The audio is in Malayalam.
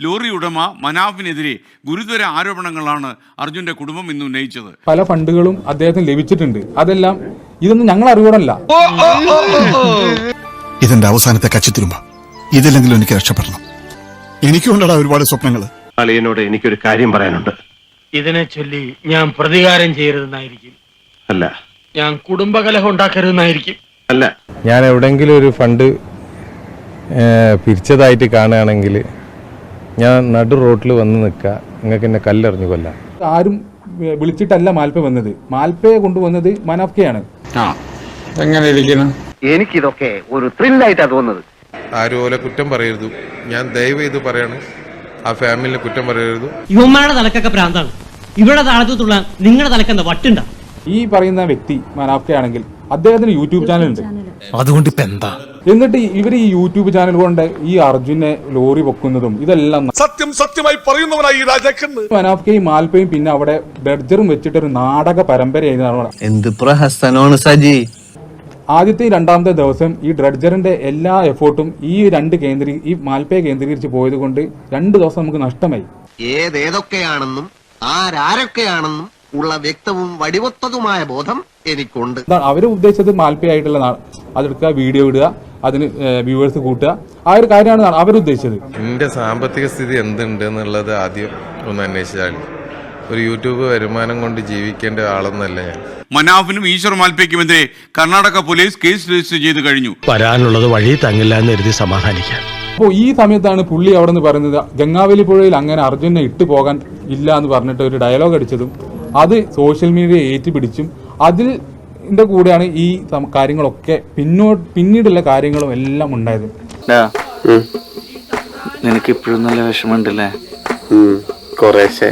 ലോറി ഉടമ മനാഫിനെതിരെ ഗുരുതര ആരോപണങ്ങളാണ് അർജുന്റെ കുടുംബം ഇന്ന് ഉന്നയിച്ചത്. പല ഫണ്ടുകളും അദ്ദേഹത്തിന് ലഭിച്ചിട്ടുണ്ട്. അതെല്ലാം ഇതൊന്നും ഞങ്ങൾ അറിവോടല്ല. ഇതെന്റെ അവസാനത്തെ കച്ചിത്തിരുമ്പ. ഇതില്ലെങ്കിലും എനിക്ക് രക്ഷപ്പെടണം. എനിക്കുണ്ടടാ ഒരുപാട് സ്വപ്നങ്ങൾ. അളിയനോട് എനിക്കൊരു കാര്യം പറയാനുണ്ട്. ഇതിനെ ചൊല്ലി ഞാൻ പ്രതികാരം ചെയ്യരുതെന്നായിരിക്കും. അല്ല, ഞാൻ കുടുംബകലഹം ഉണ്ടാക്കരുതെന്നായിരിക്കും. അല്ല, ഞാൻ എവിടെയെങ്കിലും ഒരു ഫണ്ട് പിരിച്ചതായിട്ട് കാണുകയാണെങ്കിൽ ഞാൻ നടു റോട്ടിൽ വന്ന് നിൽക്കുക, നിങ്ങൾക്ക് എന്നെ കല്ലെറിഞ്ഞു കൊല്ലാം. ആരും വിളിച്ചിട്ടല്ല മാൽപ്പ വന്നത്. മാൽപ്പയെ കൊണ്ടുവന്നത് മനാഫ്കയാണ്. എങ്ങനെ ഇരിക്കണം? എനിക്കിതൊക്കെ ഒരു ത്രില്ലായിട്ടാ തോന്നുന്നത്. ആരും ഓലെ കുറ്റം പറയരുത്. ഞാൻ ദയവ് ചെയ്ത് പറയാണ്, ആ ഫാമിലിനെ കുറ്റം പറയരുത്. യുവന്മാരുടെ തലക്കൊക്കെ പ്രാന്താണ്. ഇവിടെ താഴത്തുള്ള നിങ്ങളുടെ തലക്കെന്താ വട്ടുണ്ട? ഈ പറയുന്ന വ്യക്തി മനാഫ്കയാണെങ്കിൽ അദ്ദേഹത്തിന് യൂട്യൂബ് ചാനലുണ്ട്. അതുകൊണ്ട് ഇപ്പൊ എന്താ? എന്നിട്ട് ഇവർ ഈ യൂട്യൂബ് ചാനൽ കൊണ്ട് ഈ അർജുനെ ലോറി പൊക്കുന്നതും ഇതെല്ലാം സത്യമായി പറയുന്നവനായി ഈ രാജാക്കന്ന്. മനാഫ്കയും മാൽപ്പയും പിന്നെ അവിടെ ഡർജറും വെച്ചിട്ടൊരു നാടക പരമ്പരയായിരുന്നു. എന്ത് പ്രഹസനമാണ് സജി. ആദ്യത്തെ രണ്ടാമത്തെ ദിവസം ഈ ഡ്രഡ്ജറിന്റെ എല്ലാ എഫേർട്ടും ഈ ഈ മാൽപ്പയെ കേന്ദ്രീകരിച്ച് പോയത് കൊണ്ട് 2 ദിവസം നമുക്ക് നഷ്ടമായി. ഏതൊക്കെയാണെന്നും ആരൊക്കെയാണെന്നും ഉള്ള വ്യക്തവും വടിവൊത്തതുമായ ബോധം എനിക്കുണ്ട്. അവര് ഉദ്ദേശിച്ചത് മാൽപ്പയായിട്ടുള്ള അതെടുക്കുക, വീഡിയോ ഇടുക, അതിന് വ്യൂവേഴ്സ് കൂട്ടുക, ആ ഒരു കാര്യമാണ് അവരുദ്ദേശിച്ചത്. എന്റെ സാമ്പത്തിക സ്ഥിതി എന്തുണ്ട് എന്നുള്ളത് ആദ്യം ഒന്ന് അന്വേഷിച്ചാൽ. ഒരു യൂട്യൂബ് വരുമാനം കൊണ്ട് ജീവിക്കേണ്ട ആളൊന്നല്ല ഞാൻ. മനാഫിനും ഈശ്വർ മാൽപ്പയ്ക്കുമെതിരെ കർണാടക പോലീസ് കേസ് രജിസ്റ്റർ ചെയ്ത് കഴിഞ്ഞു. വരാനുള്ളത് വഴി തങ്ങില്ല എന്ന് എഴുതി സമാധാനിക്കാൻ. അപ്പോൾ ഈ സമയത്താണ് പുള്ളി അവിടെ നിന്ന് പറയുന്നത് ഗംഗാവലി പുഴയിൽ അങ്ങനെ അർജുനെ ഇട്ടു പോകാൻ ഇല്ല എന്ന് പറഞ്ഞിട്ട് ഒരു ഡയലോഗ് അടിച്ചതും അത് സോഷ്യൽ മീഡിയ ഏറ്റുപിടിച്ചും അതിന്റെ കൂടെയാണ് ഈ കാര്യങ്ങളൊക്കെ പിന്നീടുള്ള കാര്യങ്ങളും എല്ലാം ഉണ്ടായത്. നിനക്ക് ഇപ്പോഴും നല്ല വിഷമമുണ്ടല്ലേ? കുറേശ്ശെ